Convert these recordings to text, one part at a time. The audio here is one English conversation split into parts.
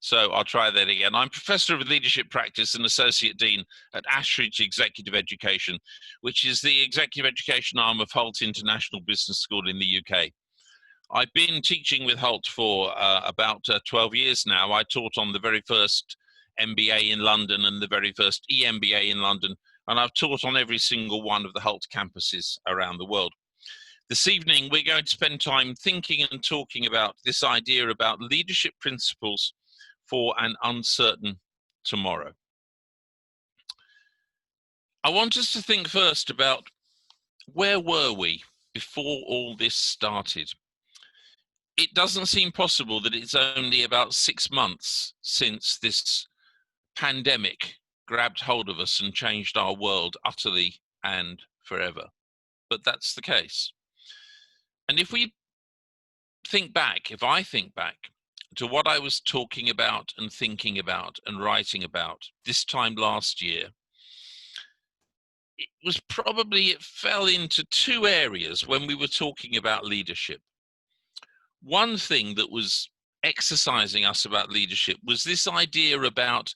So I'll try that again. I'm Professor of Leadership Practice and Associate Dean at Ashridge Executive Education, which is the executive education arm of Hult International Business School in the UK. I've been teaching with Hult for about 12 years now. I taught on the very first MBA in London and the very first EMBA in London, and I've taught on every single one of the Hult campuses around the world. This evening, we're going to spend time thinking and talking about this idea about leadership principles for an uncertain tomorrow. I want us to think first about where were we before all this started. It doesn't seem possible that it's only about 6 months since this pandemic grabbed hold of us and changed our world utterly and forever. But that's the case. And if we think back, if I think back to what I was talking about and thinking about and writing about this time last year, it fell into two areas when we were talking about leadership. One thing that was exercising us about leadership was this idea about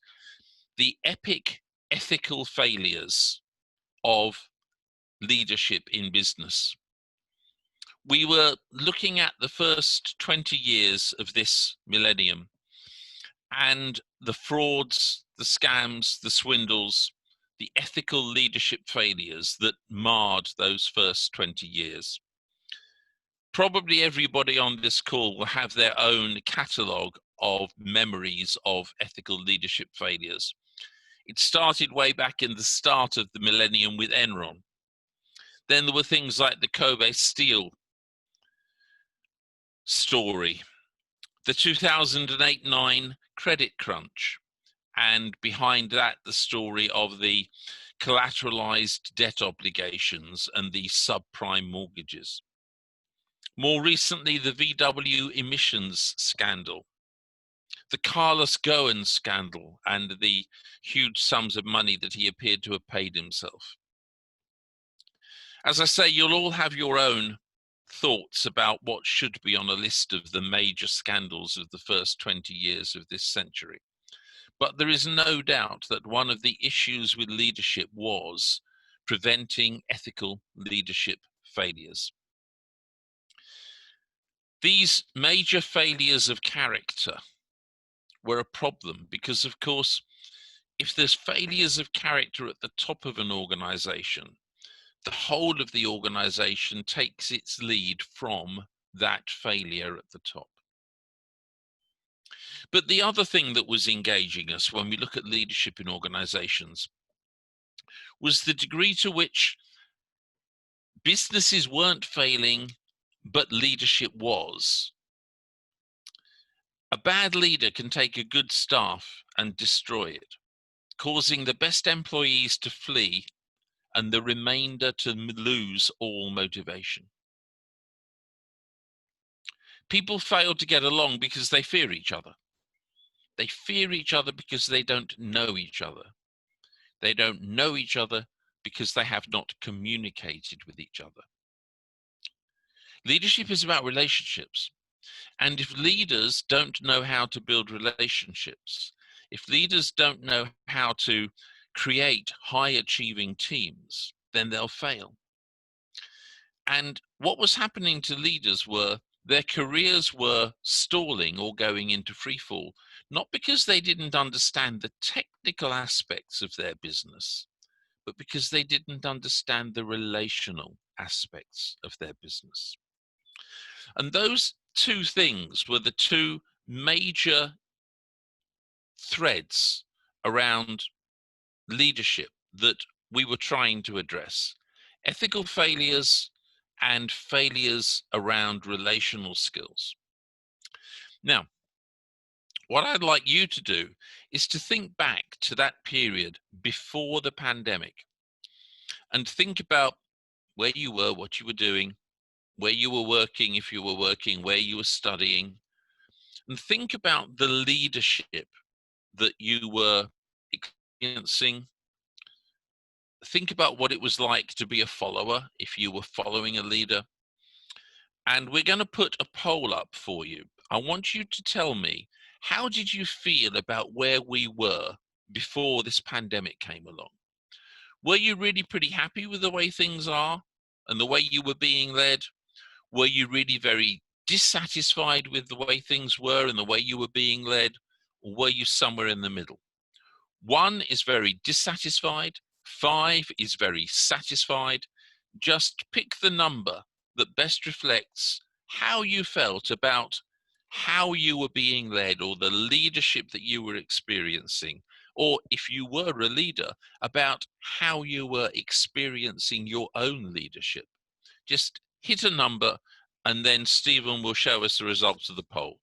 the epic ethical failures of leadership in business. We were looking at the first 20 years of this millennium and the frauds, the scams, the swindles, the ethical leadership failures that marred those first 20 years. Probably everybody on this call will have their own catalogue of memories of ethical leadership failures. It started way back in the start of the millennium with Enron. Then there were things like the Kobe Steel story, the 2008-9 credit crunch, and behind that the story of the collateralized debt obligations and the subprime mortgages. More recently, the VW emissions scandal, the Carlos Ghosn scandal, and the huge sums of money that he appeared to have paid himself. As I say, you'll all have your own thoughts about what should be on a list of the major scandals of the first 20 years of this century. But there is no doubt that one of the issues with leadership was preventing ethical leadership failures. These major failures of character were a problem because, of course, if there's failures of character at the top of an organization, the whole of the organization takes its lead from that failure at the top. But the other thing that was engaging us when we look at leadership in organizations was the degree to which businesses weren't failing, but leadership was. A bad leader can take a good staff and destroy it, causing the best employees to flee and the remainder to lose all motivation. People fail to get along because they fear each other. They fear each other because they don't know each other. They don't know each other because they have not communicated with each other. Leadership is about relationships. And if leaders don't know how to build relationships, if leaders don't know how to create high-achieving teams, then they'll fail. And what was happening to leaders were their careers were stalling or going into freefall, not because they didn't understand the technical aspects of their business, but because they didn't understand the relational aspects of their business. And those two things were the two major threads around leadership that we were trying to address: ethical failures and failures around relational skills. Now, what I'd like you to do is to think back to that period before the pandemic and think about where you were, what you were doing, where you were working, if you were working, where you were studying, and think about the leadership that you were experiencing. Think about what it was like to be a follower if you were following a leader. And we're going to put a poll up for you. I want you to tell me how did you feel about where we were before this pandemic came along? Were you really pretty happy with the way things are and the way you were being led? Were you really very dissatisfied with the way things were and the way you were being led? Or were you somewhere in the middle? 1 is very dissatisfied, 5 is very satisfied. Just pick the number that best reflects how you felt about how you were being led or the leadership that you were experiencing, or if you were a leader, about how you were experiencing your own leadership. Just hit a number and then Stephen will show us the results of the poll.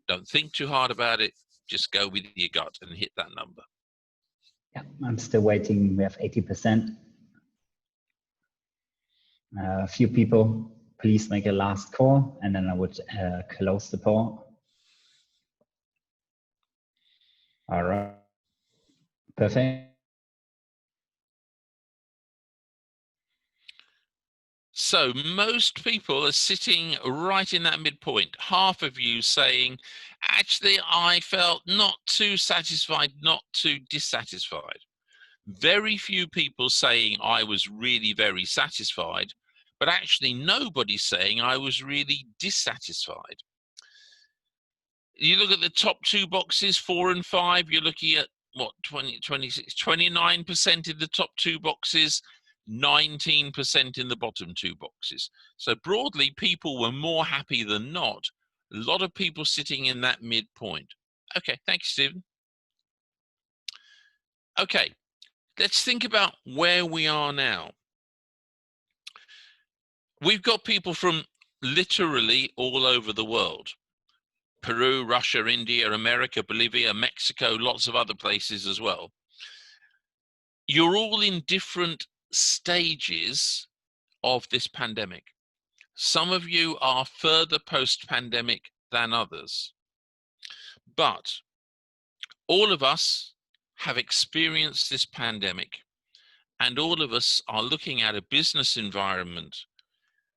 Don't think too hard about it, just go with your gut and hit that number. Yeah, I'm still waiting. We have 80%. A few people, please make a last call, and then I would close the poll. All right, perfect. So most people are sitting right in that midpoint. Half of you saying, actually, I felt not too satisfied, not too dissatisfied. Very few people saying I was really very satisfied, but actually nobody saying I was really dissatisfied. You look at the top 2 boxes, 4 and 5, you're looking at what, 20, 26, 29% in the top 2 boxes, 19% in the bottom 2 boxes. So broadly, people were more happy than not. A lot of people sitting in that midpoint. Okay, thank you, Stephen. Okay, let's think about where we are now. We've got people from literally all over the world. Peru, Russia, India, America, Bolivia, Mexico, lots of other places as well. You're all in different stages of this pandemic. Some of you are further post-pandemic than others. But all of us have experienced this pandemic, and all of us are looking at a business environment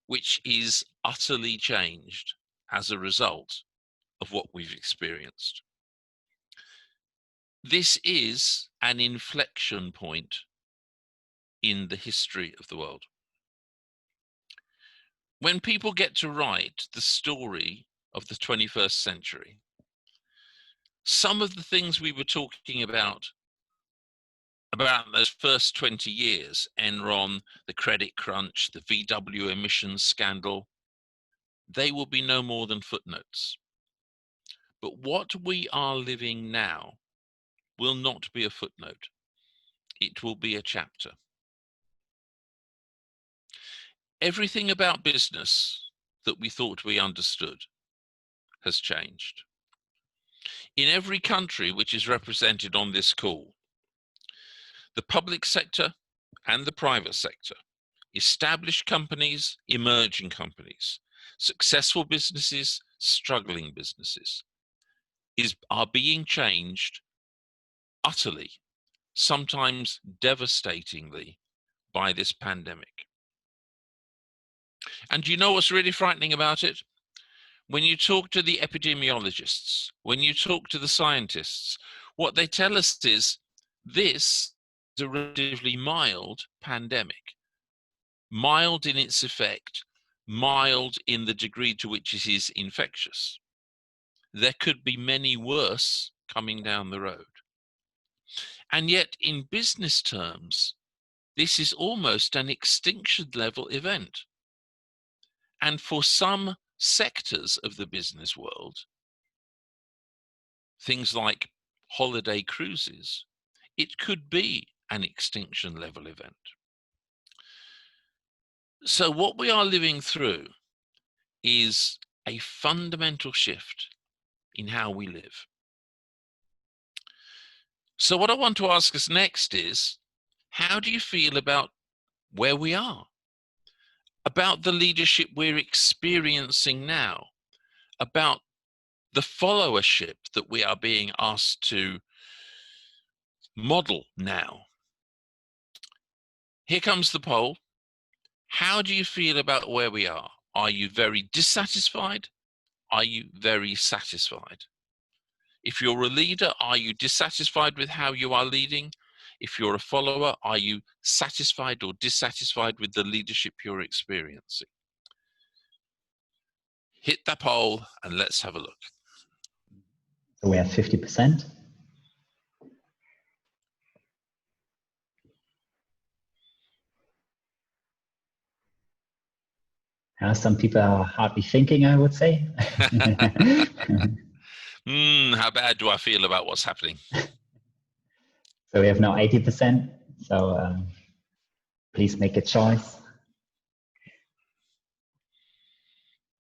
which is utterly changed as a result of what we've experienced. This is an inflection point in the history of the world. When people get to write the story of the 21st century, some of the things we were talking about those first 20 years, Enron, the credit crunch, the VW emissions scandal, they will be no more than footnotes. But what we are living now will not be a footnote. It will be a chapter. Everything about business that we thought we understood has changed. In every country which is represented on this call, the public sector and the private sector, established companies, emerging companies, successful businesses, struggling businesses, are being changed utterly, sometimes devastatingly, by this pandemic. And do you know what's really frightening about it? When you talk to the epidemiologists, when you talk to the scientists, what they tell us is this is a relatively mild pandemic. Mild in its effect, mild in the degree to which it is infectious. There could be many worse coming down the road. And yet, in business terms, this is almost an extinction level event. And for some sectors of the business world, things like holiday cruises, it could be an extinction level event. So what we are living through is a fundamental shift in how we live. So what I want to ask us next is, how do you feel about where we are? About the leadership we're experiencing now? About the followership that we are being asked to model now? Here comes the poll. How do you feel about where we are? Are you very dissatisfied? Are you very satisfied? If you're a leader, are you dissatisfied with how you are leading? If you're a follower, are you satisfied or dissatisfied with the leadership you're experiencing? Hit that poll and let's have a look. So we have 50%. Some people are hardly thinking, I would say. How bad do I feel about what's happening? So we have now 80%. So please make a choice.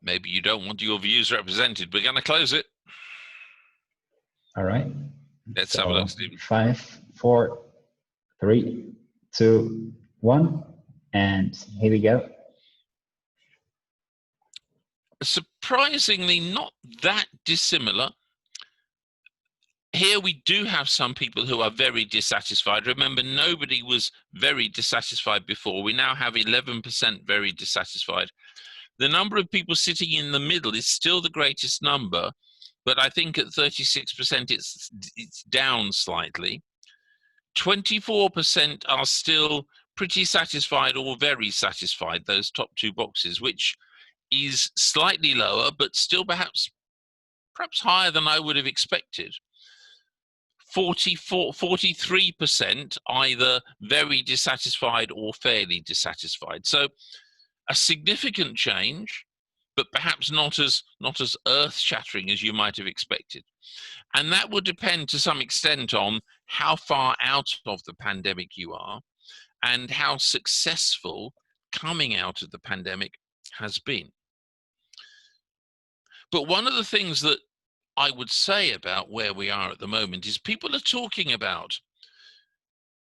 Maybe you don't want your views represented. We're going to close it. All right. Let's have a look, Stephen. 5, 4, 3, 2, 1. And here we go. Surprisingly, not that dissimilar. Here we do have some people who are very dissatisfied. Remember, nobody was very dissatisfied before. We now have 11% very dissatisfied. The number of people sitting in the middle is still the greatest number, but I think at 36% it's down slightly. 24% are still pretty satisfied or very satisfied, those top two boxes, which is slightly lower, but still perhaps higher than I would have expected. 43% either very dissatisfied or fairly dissatisfied. So a significant change, but perhaps not as earth-shattering as you might have expected. And that would depend to some extent on how far out of the pandemic you are and how successful coming out of the pandemic has been. But one of the things that I would say about where we are at the moment is people are talking about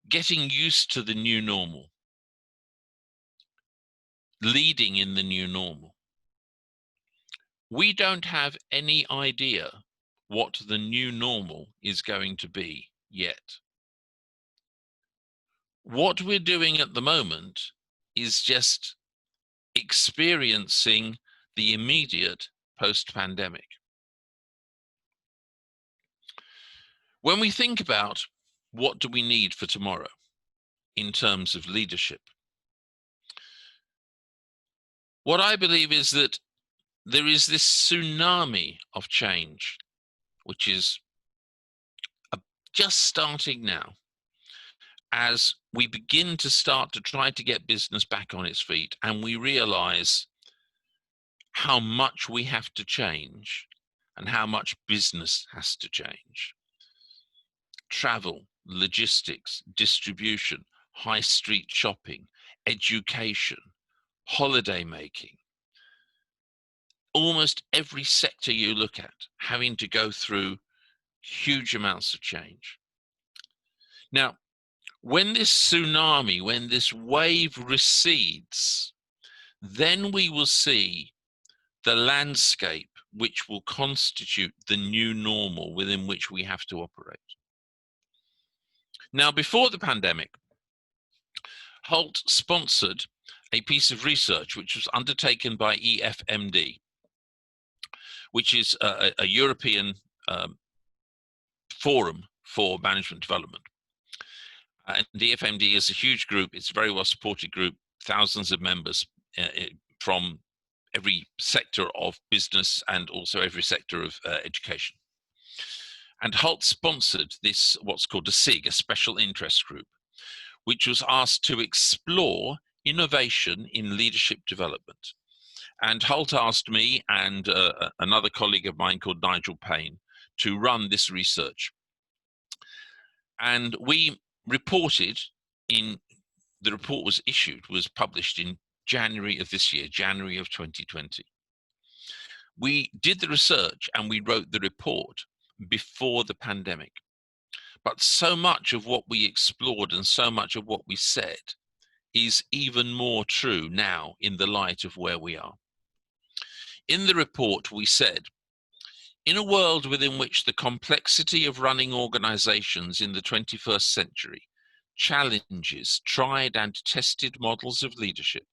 getting used to the new normal, leading in the new normal. We don't have any idea what the new normal is going to be yet. What we're doing at the moment is just experiencing the immediate post-pandemic. When we think about what do we need for tomorrow in terms of leadership, what I believe is that there is this tsunami of change, which is just starting now, as we begin to try to get business back on its feet, and we realize how much we have to change and how much business has to change. Travel, logistics, distribution, high street shopping, education, holiday making. Almost every sector you look at having to go through huge amounts of change. Now, when this tsunami, when this wave recedes, then we will see the landscape which will constitute the new normal within which we have to operate. Now, before the pandemic, Hult sponsored a piece of research which was undertaken by EFMD, which is a European forum for management development. And the EFMD is a huge group. It's a very well supported group, thousands of members from every sector of business and also every sector of education. And Hult sponsored this, what's called a SIG, a special interest group, which was asked to explore innovation in leadership development. And Hult asked me and another colleague of mine called Nigel Payne to run this research. And we reported the report was published in January of this year, January of 2020. We did the research and we wrote the report before the pandemic. But so much of what we explored and so much of what we said is even more true now in the light of where we are. In the report, we said, in a world within which the complexity of running organizations in the 21st century challenges tried and tested models of leadership,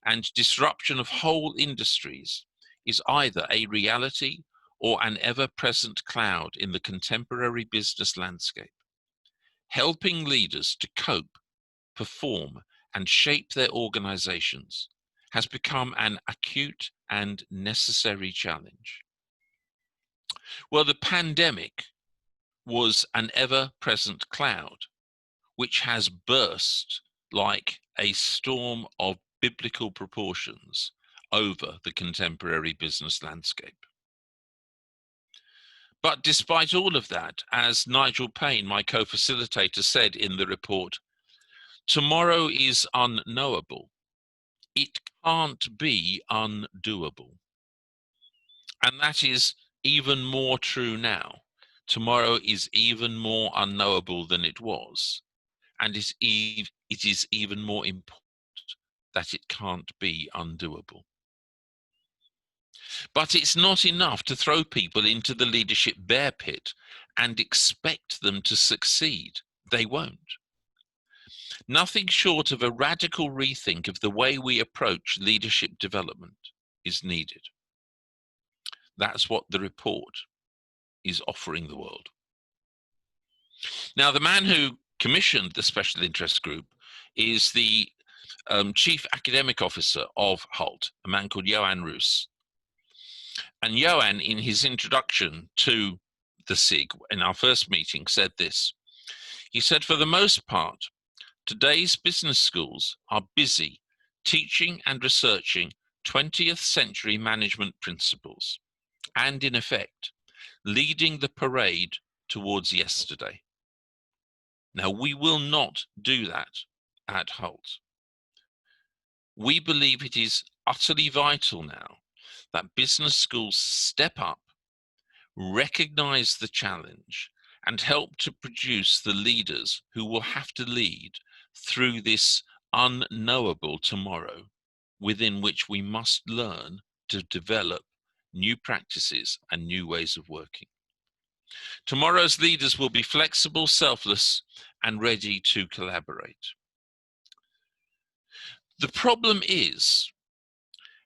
and disruption of whole industries is either a reality or an ever-present cloud in the contemporary business landscape. Helping leaders to cope, perform, and shape their organizations has become an acute and necessary challenge. Well, the pandemic was an ever-present cloud, which has burst like a storm of biblical proportions over the contemporary business landscape. But despite all of that, as Nigel Payne, my co-facilitator, said in the report, tomorrow is unknowable. It can't be undoable. And that is even more true now. Tomorrow is even more unknowable than it was. And it is even more important that it can't be undoable. But it's not enough to throw people into the leadership bear pit and expect them to succeed. They won't. Nothing short of a radical rethink of the way we approach leadership development is needed. That's what the report is offering the world. Now, the man who commissioned the special interest group is the chief academic officer of Hult, a man called Johan Roos. And Johan, in his introduction to the SIG in our first meeting, said this. He said, for the most part, today's business schools are busy teaching and researching 20th century management principles and, in effect, leading the parade towards yesterday. Now, we will not do that at Hult. We believe it is utterly vital now that business schools step up, recognize the challenge, and help to produce the leaders who will have to lead through this unknowable tomorrow, within which we must learn to develop new practices and new ways of working. Tomorrow's leaders will be flexible, selfless, and ready to collaborate. The problem is,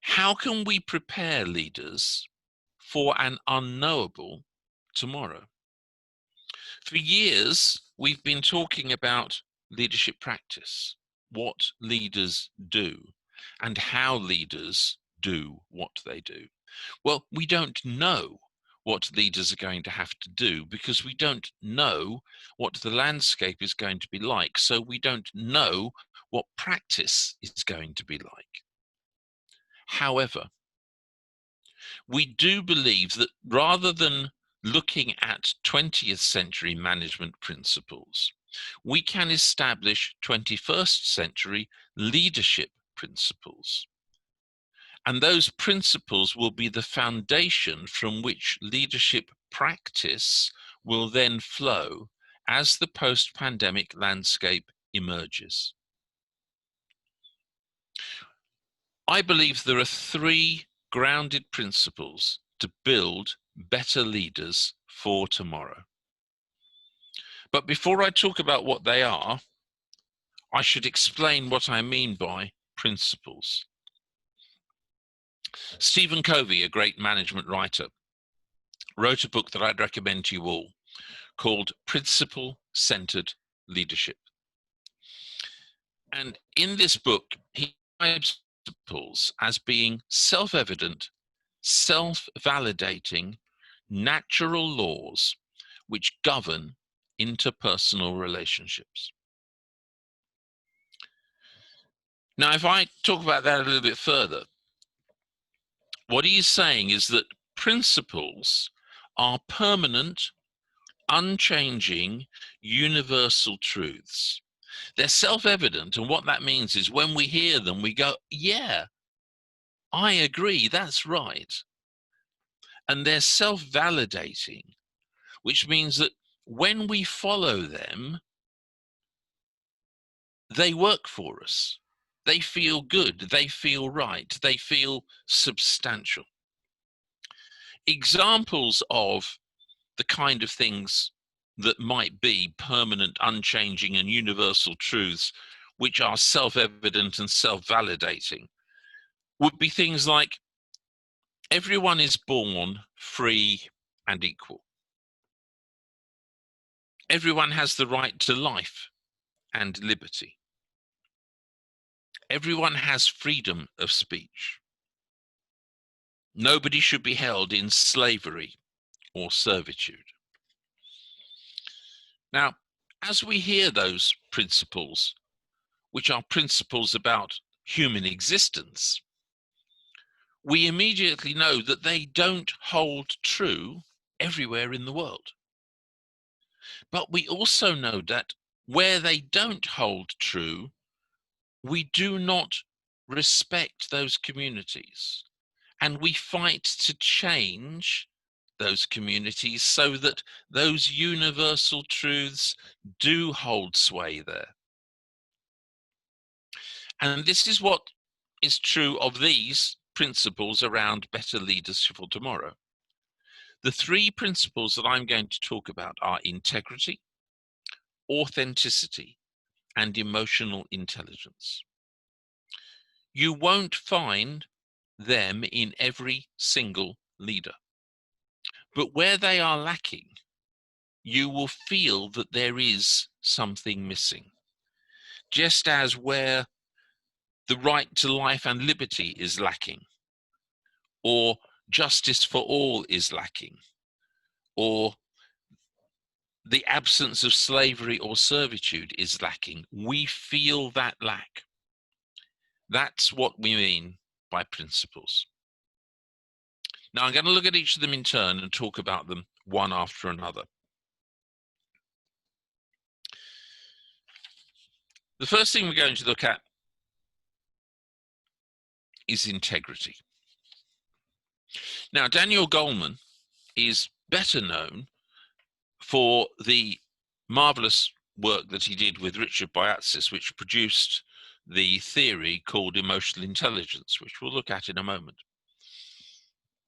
how can we prepare leaders for an unknowable tomorrow? For years, we've been talking about leadership practice, what leaders do, and how leaders do what they do. Well, we don't know what leaders are going to have to do because we don't know what the landscape is going to be like. So we don't know what practice is going to be like. However, we do believe that rather than looking at 20th century management principles, we can establish 21st century leadership principles. And those principles will be the foundation from which leadership practice will then flow as the post-pandemic landscape emerges. I believe there are three grounded principles to build better leaders for tomorrow. But before I talk about what they are, I should explain what I mean by principles. Stephen Covey, a great management writer, wrote a book that I'd recommend to you all called Principle-Centered Leadership. And in this book, he describes principles as being self-evident, self-validating, natural laws which govern interpersonal relationships. Now, if I talk about that a little bit further, what he is saying is that principles are permanent, unchanging, universal truths. They're self-evident, and what that means is when we hear them, we go, yeah, I agree, that's right. And they're self-validating, which means that when we follow them, they work for us. They feel good, they feel right, they feel substantial. Examples of the kind of things that might be permanent, unchanging, and universal truths, which are self-evident and self-validating, would be things like Everyone is born free and equal. Everyone has the right to life and liberty. Everyone has freedom of speech. Nobody should be held in slavery or servitude. Now, as we hear those principles, which are principles about human existence, we immediately know that they don't hold true everywhere in the world. But we also know that where they don't hold true, we do not respect those communities, and we fight to change those communities so that those universal truths do hold sway there. And this is what is true of these principles around better leadership for tomorrow. The three principles that I'm going to talk about are integrity, authenticity, and emotional intelligence. You won't find them in every single leader. But where they are lacking, you will feel that there is something missing. Just as where the right to life and liberty is lacking, or justice for all is lacking, or the absence of slavery or servitude is lacking, we feel that lack. That's what we mean by principles. Now I'm going to look at each of them in turn and talk about them one after another. The first thing we're going to look at is integrity. Now, Daniel Goleman is better known for the marvelous work that he did with Richard Biatsis, which produced the theory called emotional intelligence, which we'll look at in a moment.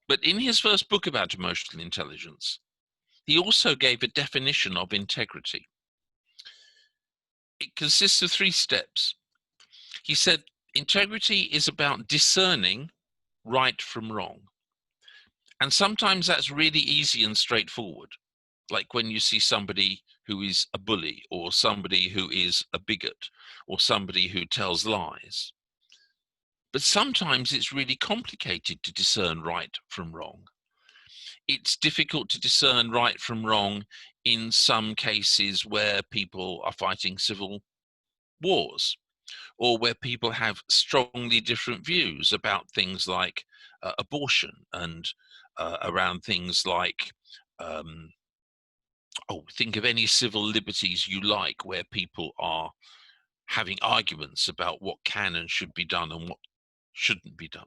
But in his first book about emotional intelligence, he also gave a definition of integrity. It consists of 3 steps. He said, integrity is about discerning right from wrong. And sometimes that's really easy and straightforward. Like when you see somebody who is a bully, or somebody who is a bigot, or somebody who tells lies. But sometimes it's really complicated to discern right from wrong. It's difficult to discern right from wrong in some cases where people are fighting civil wars, or where people have strongly different views about things like abortion, and around things like think of any civil liberties you like, where people are having arguments about what can and should be done and what shouldn't be done.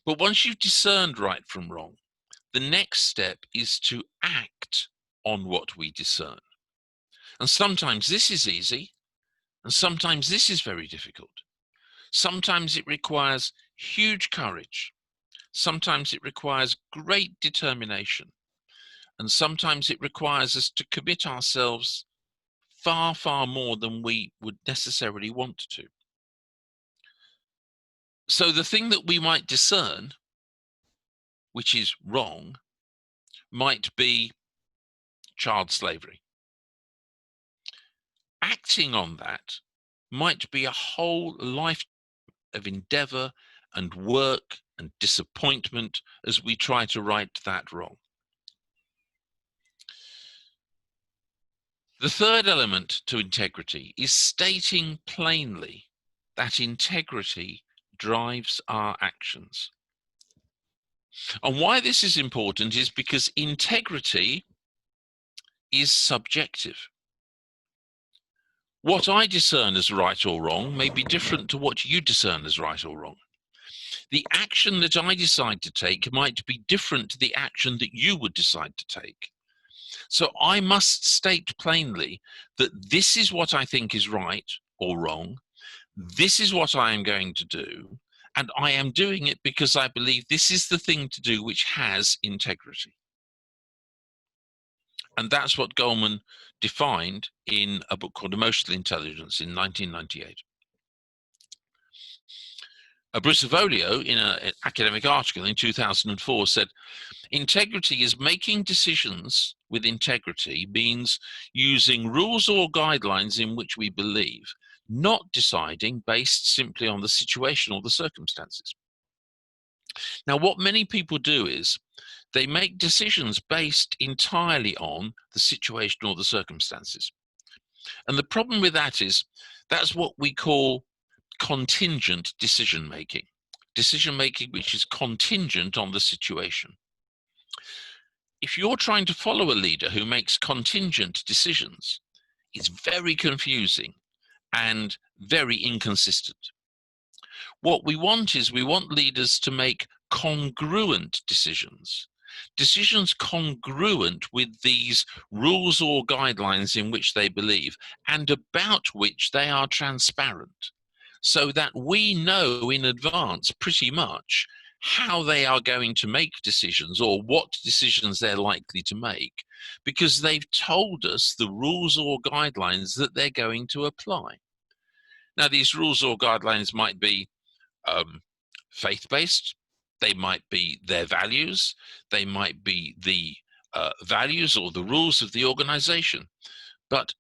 But once you've discerned right from wrong, the next step is to act on what we discern. And sometimes this is easy, and sometimes this is very difficult. Sometimes it requires huge courage. Sometimes it requires great determination. And sometimes it requires us to commit ourselves far, far more than we would necessarily want to. So the thing that we might discern, which is wrong, might be child slavery. Acting on that might be a whole life of endeavor and work and disappointment as we try to right that wrong. The third element to integrity is stating plainly that integrity drives our actions. And why this is important is because integrity is subjective. What I discern as right or wrong may be different to what you discern as right or wrong. The action that I decide to take might be different to the action that you would decide to take. So I must state plainly that this is what I think is right or wrong. This is what I am going to do. And I am doing it because I believe this is the thing to do which has integrity. And that's what Goleman defined in a book called Emotional Intelligence in 1998. Bruce Avolio, in an academic article in 2004, said, integrity is making decisions with integrity means using rules or guidelines in which we believe, not deciding based simply on the situation or the circumstances. Now, what many people do is they make decisions based entirely on the situation or the circumstances. And the problem with that is that's what we call contingent decision making which is contingent on the situation. If you're trying to follow a leader who makes contingent decisions, it's very confusing and very inconsistent. What we want is we want leaders to make congruent decisions congruent with these rules or guidelines in which they believe and about which they are transparent, so that we know in advance pretty much how they are going to make decisions or what decisions they're likely to make, because they've told us the rules or guidelines that they're going to apply. Now, these rules or guidelines might be faith-based, they might be their values, they might be the values or the rules of the organization. But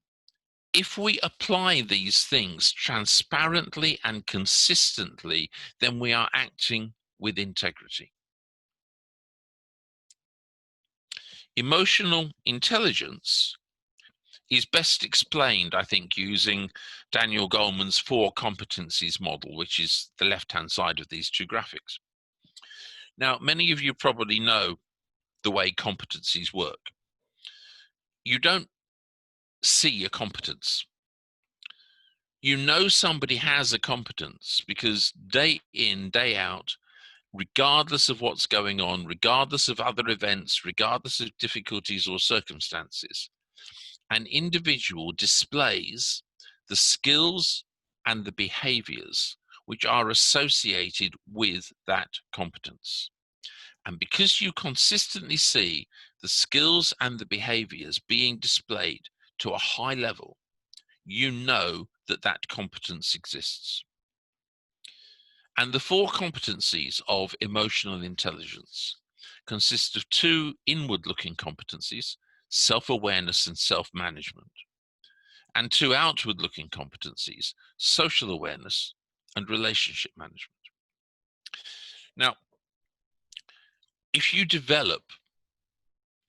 if we apply these things transparently and consistently, then we are acting with integrity. Emotional intelligence is best explained, I think, using Daniel Goleman's 4 competencies model, which is the left-hand side of these 2 graphics. Now, many of you probably know the way competencies work. You don't see a competence. You know somebody has a competence because day in, day out, regardless of what's going on, regardless of other events, regardless of difficulties or circumstances, an individual displays the skills and the behaviors which are associated with that competence. And because you consistently see the skills and the behaviors being displayed to a high level, you know that that competence exists. And the 4 competencies of emotional intelligence consist of 2 inward-looking competencies, self-awareness and self-management, and 2 outward-looking competencies, social awareness and relationship management. Now, if you develop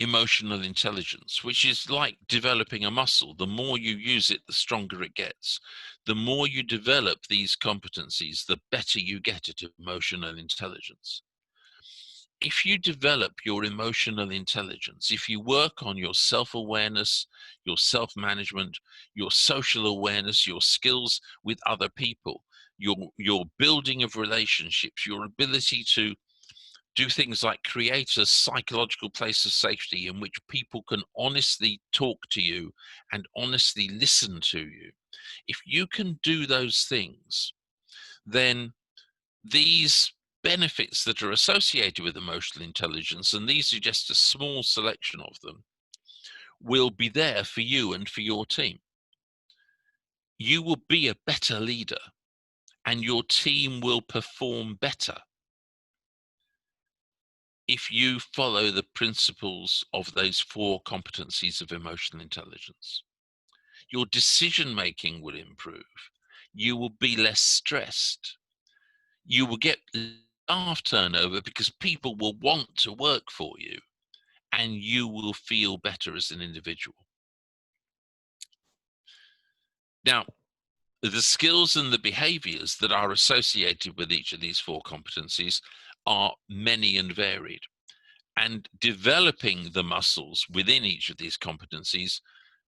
emotional intelligence, which is like developing a muscle, the more you use it, the stronger it gets. The more you develop these competencies, the better you get at emotional intelligence. If you develop your emotional intelligence, if you work on your self-awareness, your self-management, your social awareness, your skills with other people, your building of relationships, your ability to do things like create a psychological place of safety in which people can honestly talk to you and honestly listen to you. If you can do those things, then these benefits that are associated with emotional intelligence, and these are just a small selection of them, will be there for you and for your team. You will be a better leader and your team will perform better if you follow the principles of those 4 competencies of emotional intelligence. Your decision-making will improve. You will be less stressed. You will get staff turnover because people will want to work for you, and you will feel better as an individual. Now, the skills and the behaviors that are associated with each of these 4 competencies are many and varied. And developing the muscles within each of these competencies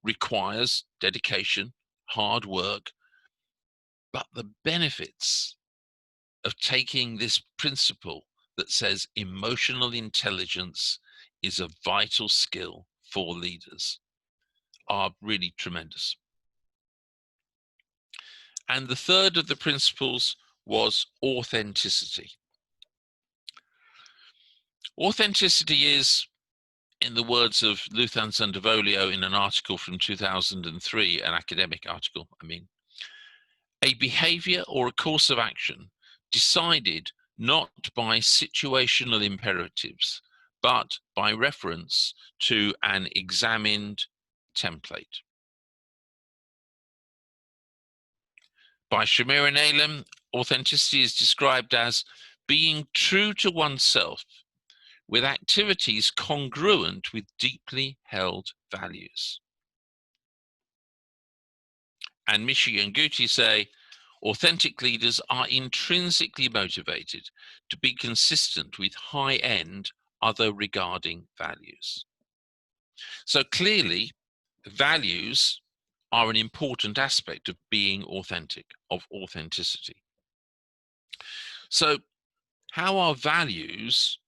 requires dedication, hard work, but the benefits of taking this principle that says emotional intelligence is a vital skill for leaders are really tremendous. And the third of the principles was authenticity. Authenticity is, in the words of Luthans and Avolio in an article from 2003, an academic article, a behavior or a course of action decided not by situational imperatives, but by reference to an examined template. By Shamir and Alam, authenticity is described as being true to oneself with activities congruent with deeply held values. And Mishi and Guti say, authentic leaders are intrinsically motivated to be consistent with high-end other regarding values. So clearly, values are an important aspect of being authentic, of authenticity. So how are values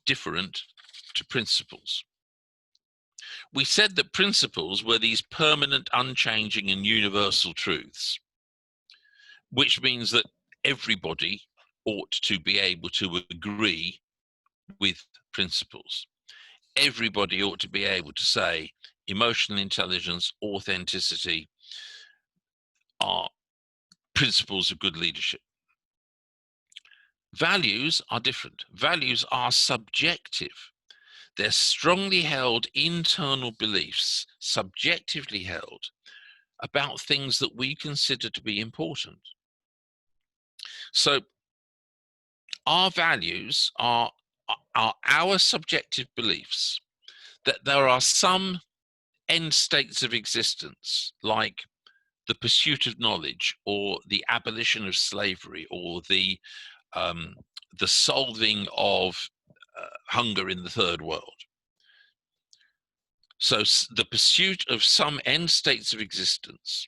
different to principles? We said that principles were these permanent, unchanging, and universal truths, which means that everybody ought to be able to agree with principles. Everybody ought to be able to say emotional intelligence, authenticity are principles of good leadership. Values are different. Values are subjective. They're strongly held internal beliefs, subjectively held, about things that we consider to be important. So our values are our subjective beliefs that there are some end states of existence, like the pursuit of knowledge, or the abolition of slavery, or the solving of hunger in the third world. So the pursuit of some end states of existence,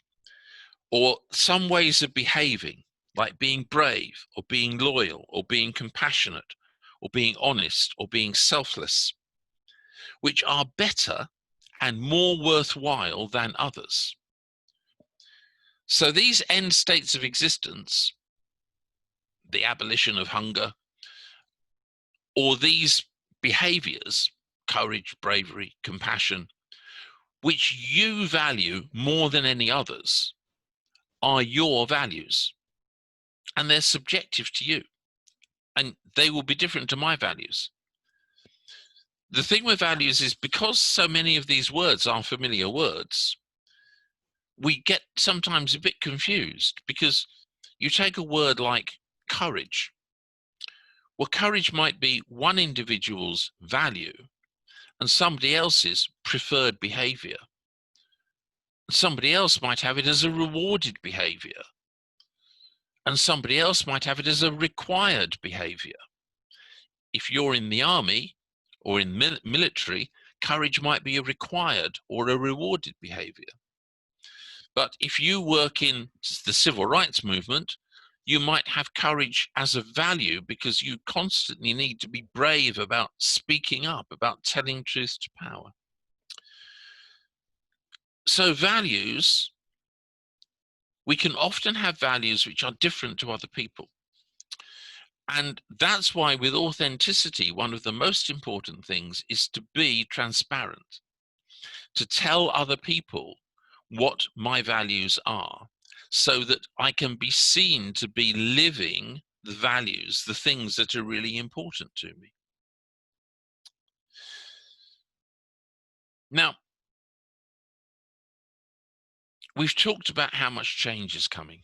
or some ways of behaving, like being brave, or being loyal, or being compassionate, or being honest, or being selfless, which are better and more worthwhile than others. So these end states of existence, the abolition of hunger, or these behaviors, courage, bravery, compassion, which you value more than any others, are your values. And they're subjective to you. And they will be different to my values. The thing with values is, because so many of these words are familiar words, we get sometimes a bit confused, because you take a word like courage. Well, courage might be one individual's value and somebody else's preferred behavior. Somebody else might have it as a rewarded behavior, and somebody else might have it as a required behavior. If you're in the army or in military, courage might be a required or a rewarded behavior. But if you work in the civil rights movement, you might have courage as a value, because you constantly need to be brave about speaking up, about telling truth to power. So values, we can often have values which are different to other people. And that's why with authenticity, one of the most important things is to be transparent, to tell other people what my values are, so that I can be seen to be living the values, the things that are really important to me. Now, we've talked about how much change is coming.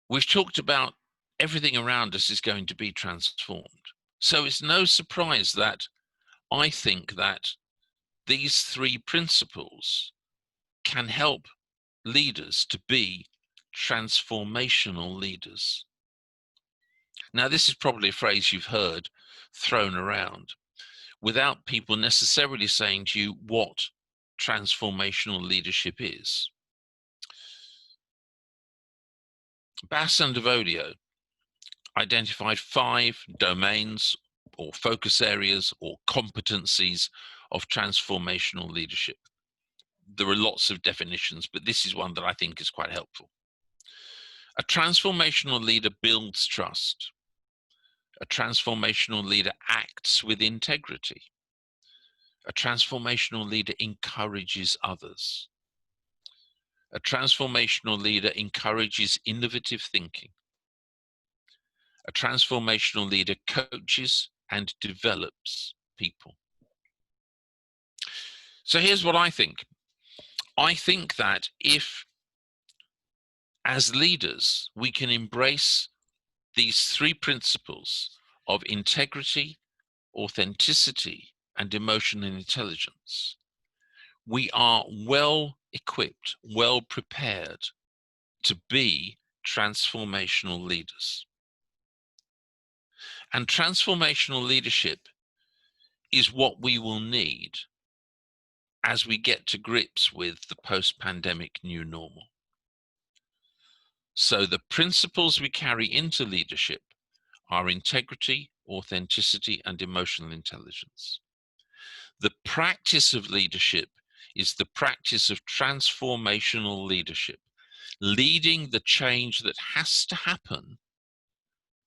We've talked about everything around us is going to be transformed. So it's no surprise that I think that these three principles can help leaders to be transformational leaders. Now, this is probably a phrase you've heard thrown around without people necessarily saying to you what transformational leadership is. Bass and Devodio identified 5 domains or focus areas or competencies of transformational leadership. There are lots of definitions, but this is one that I think is quite helpful. A transformational leader builds trust. A transformational leader acts with integrity. A transformational leader encourages others. A transformational leader encourages innovative thinking. A transformational leader coaches and develops people. So here's what I think. I think that if, as leaders, we can embrace these three principles of integrity, authenticity, and emotional intelligence, we are well equipped, well prepared to be transformational leaders. And transformational leadership is what we will need as we get to grips with the post-pandemic new normal. So the principles we carry into leadership are integrity, authenticity, and emotional intelligence. The practice of leadership is the practice of transformational leadership, leading the change that has to happen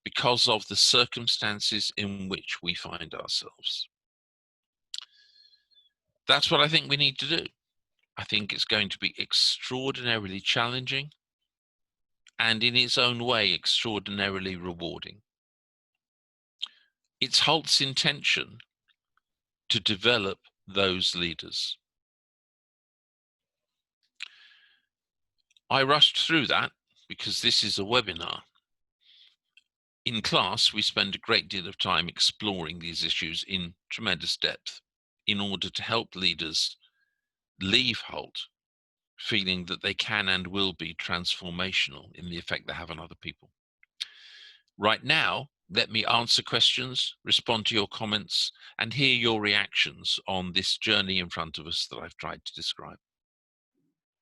because of the circumstances in which we find ourselves. That's what I think we need to do. I think it's going to be extraordinarily challenging and in its own way extraordinarily rewarding. It's Hult's intention to develop those leaders. I rushed through that because this is a webinar. In class, we spend a great deal of time exploring these issues in tremendous depth in order to help leaders leave Hult feeling that they can and will be transformational in the effect they have on other people. Right now, let me answer questions, respond to your comments, and hear your reactions on this journey in front of us that I've tried to describe.